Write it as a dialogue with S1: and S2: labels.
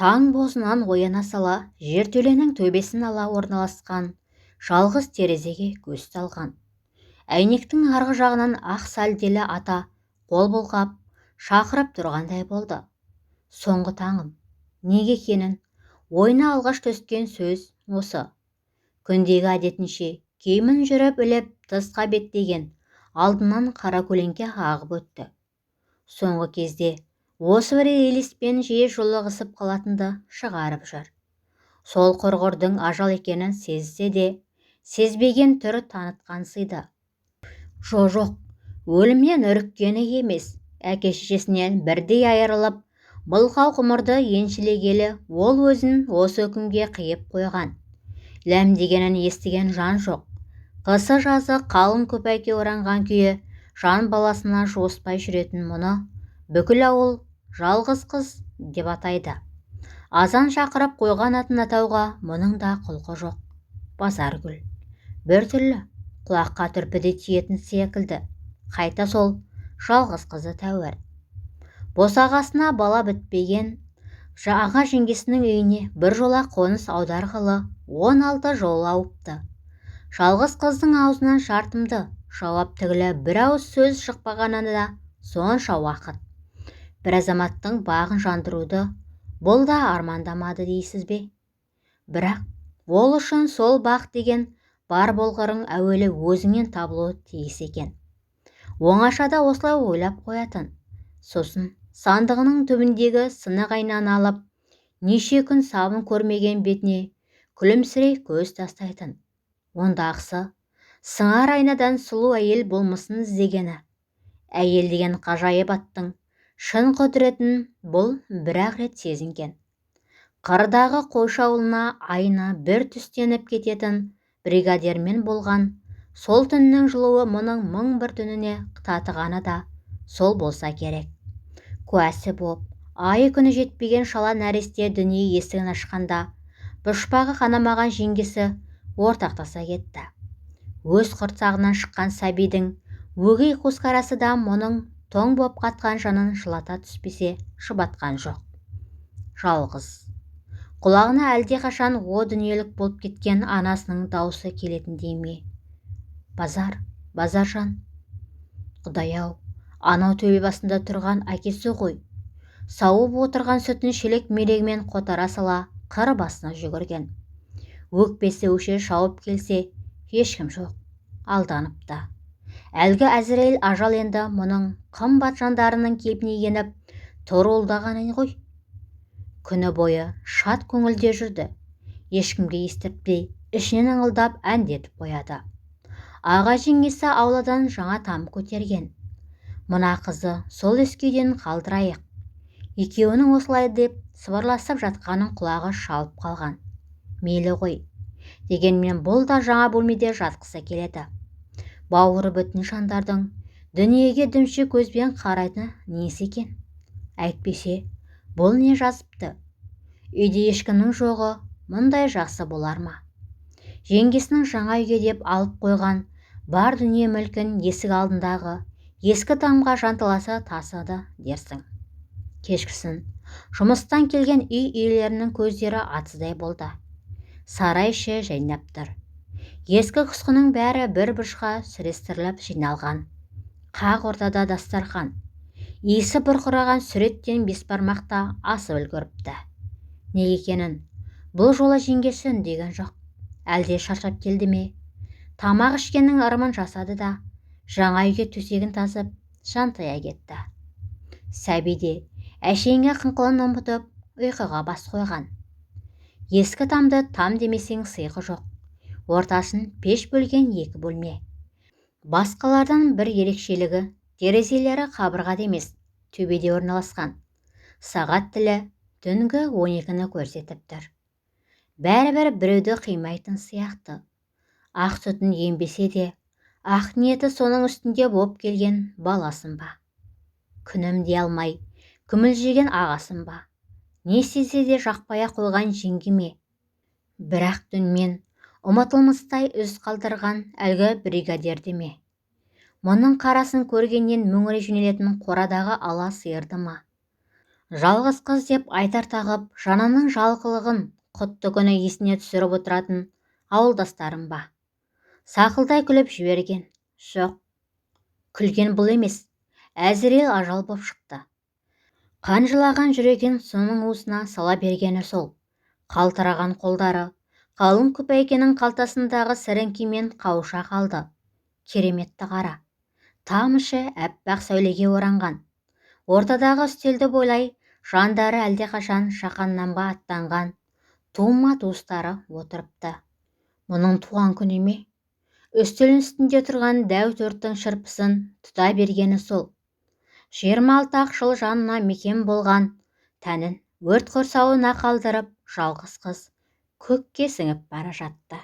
S1: Таң бозынан ояна сала, жертөленің төбесін ала орналасқан жалғыз терезеге көз салған. Әйнектің арғы жағынан ақ сәлделі ата қол бұлғап, шақырып тұрғандай болды. Соңғы таңым, неге екенін ойына алғаш түскен сөз осы. Күндегі әдетінше киімін жүріп іліп тысқа беттеген алдынан қара көлеңке ағып өтті. Соңғы кезде осы бір елеспен жиі жолығысып қалатынды шығарып жүр. Сол құрғырдың ажал екенін сезсе де, сезбеген түрі танытқан сыйды. Жоқ, өлімнен үріккені емес, әке-шешесінен бірдей айырылып, былқау ғұмырды еншілегелі ол өзін осы үкімге қиып қойған. Ләм дегенін естіген жан жоқ. Қысы-жазы қалың көпәйке оранған күйі жан баласына жуыспай жүретін мұны бүкіл ауыл жалғыз қыз деп атайды. Азан шақырып қойған атын атауға мұның да құлқы жоқ. Базаргүл бір түрлі құлаққа түрпідей тиетін секілді. Қайта сол жалғыз қызы Тәуір. Босағасына бала бітпеген аға жеңгесінің үйіне бір жола қоныс аударғалы 16 жол ауыпты. Жалғыз қыздың аузынан шартымды жауап түгілі бір ауыз сөз шықпағанына да сонша уақыт. Бір азаматтың бағын жандыруды бұл да армандамады дейсіз бе? Бірақ ол үшін сол бақ деген бар болғырың әуелі өзіңнен табылуы тиіс екен. Оңашада осылай ойлап қоятын. Сосын сандығының түбіндегі сынық айнаны алып, неше күн сабын көрмеген бетіне күлімсірей көз тастайтын. Ондағысы сыңар айнадан сұлу әйел болмысын іздегені. Әйел деген қажайып аттың шын құдіретін бұл бір-ақ рет сезінген. Қырдағы қойшы ауылына айына бір түстеніп кететін бригадирмен болған сол түннің жылуы мұның мың бір түніне татығаны да сол болса керек. Куәсі боп, айы күні жетпеген шала нәресте дүние есігін ашқанда пұшпағы қанамаған жеңгесі ортақтаса кетті. Өз құрсағынан шыққан сәбидің өгей көзқарасы да мұның тоң боп қатқан жанын жылата түспесе шұбатқан жоқ. Жалғыз. Құлағына әлдеқашан о дүниелік болып кеткен анасының даусы келетіндей ме? Базаржан. Құдай-ау, анау төбе басында тұрған әкесі ғой. Сауып отырған сүтін шелек мерегімен қотара сала қыр басына жүгірген. Өкпесі өше шауып келсе, ешкім жоқ, алданыпты. Әлгі Әзірейіл ажал енді мұның қымбат жандарының кейпіне еніп торуылдағанын ғой. Күні бойы шат көңілде жүрді. Ешкімге естіртпей, ішінен ыңылдап әндетіп қояды. Аға жеңгесі ауладан жаңа там көтерген. Мына қызы сол ескүйден қалдырайық. Екеуінің осылай деп сыбырласып жатқанын құлағы шалып қалған. Мейлі ғой, дегенмен бұл да жаңа бөлмеде жатқысы келеді. Бауыры бүтін жандардың дүниеге дүмше көзбен қарайды несі екен? Әйтпесе, бұл не жазыпты? Үйде ешкімнің жоғы мұндай жақсы болар ма? Жеңгесінің жаңа үйге деп алып қойған бар дүние мүлкін есік алдындағы ескі тамға жанталаса тасыды дерсің. Кешкісін жұмыстан келген үй иелерінің көздері атыздай болды. Сарай іші жайнап тұр. Ескі құсқының бәрі бір бұрышқа сүрестіріліп жиналған. Қақ ортада дастархан. Иісі бұрқыраған сүреттен бесбармақта асып үлгіріпті. Неге екенін бұл жолы жеңгесі үндеген жоқ. Әлде шаршап келді ме? Тамақ ішкеннің ырымын жасады да жаңа үйге төсегін тасып жантая кетті. Сәби де әшейінгі қыңқылын ұмытып ұйқыға бас қойған. Ескі тамды там демесең сыйқы жоқ. Ортасын пеш бөлген екі бөлме. Басқалардан бір ерекшелігі терезелері қабырғада емес, төбеде орналасқан. Сағат тілі түнгі 12-ні көрсетіп тұр. Бәрібір біреуді қимайтын сияқты. Ақ сүтін ембесе де, ақ ниеті соның үстінде боп келген баласын ба? Күнім де алмай, күмілжіген ағасын ба? Не сезсе де жақпая қойған жеңге ме? Бірақ түнмен ұмытылмастай үз қалдырған әлгі бригадирді ме? Мұның қарасын көргеннен мөңіре жөнелетін қорадағы ала сиырды ма? Жалғыз қыз деп айтар тағып, жанының жалқылығын құтты күні есіне түсіріп отыратын ауылдастарым ба? Сақылдай күліп жіберген. Жоқ, күлген бұл емес, әзірел ажал боп шықты. Қанжылаған жүрегін соның уысына сала бергені сол. Қалтыраған қолдары қалың күпәйкенің қалтасындағы сіріңкемен қауыша қалды. Кереметті қара. Там іші әппақ сәулеге оранған. Ортадағы үстелді бойлай жандары әлдеқашан шақаннамға аттанған тума-туыстары отырыпты. Мұның туған күні ме? Үстел үстінде тұрған дәу төрттің шырпысын тұта бергені сол. 26 жыл жанына мекен болған тәнін өрт құрсауына қалдырып жалғыз қыз көкке сіңіп бара жатты.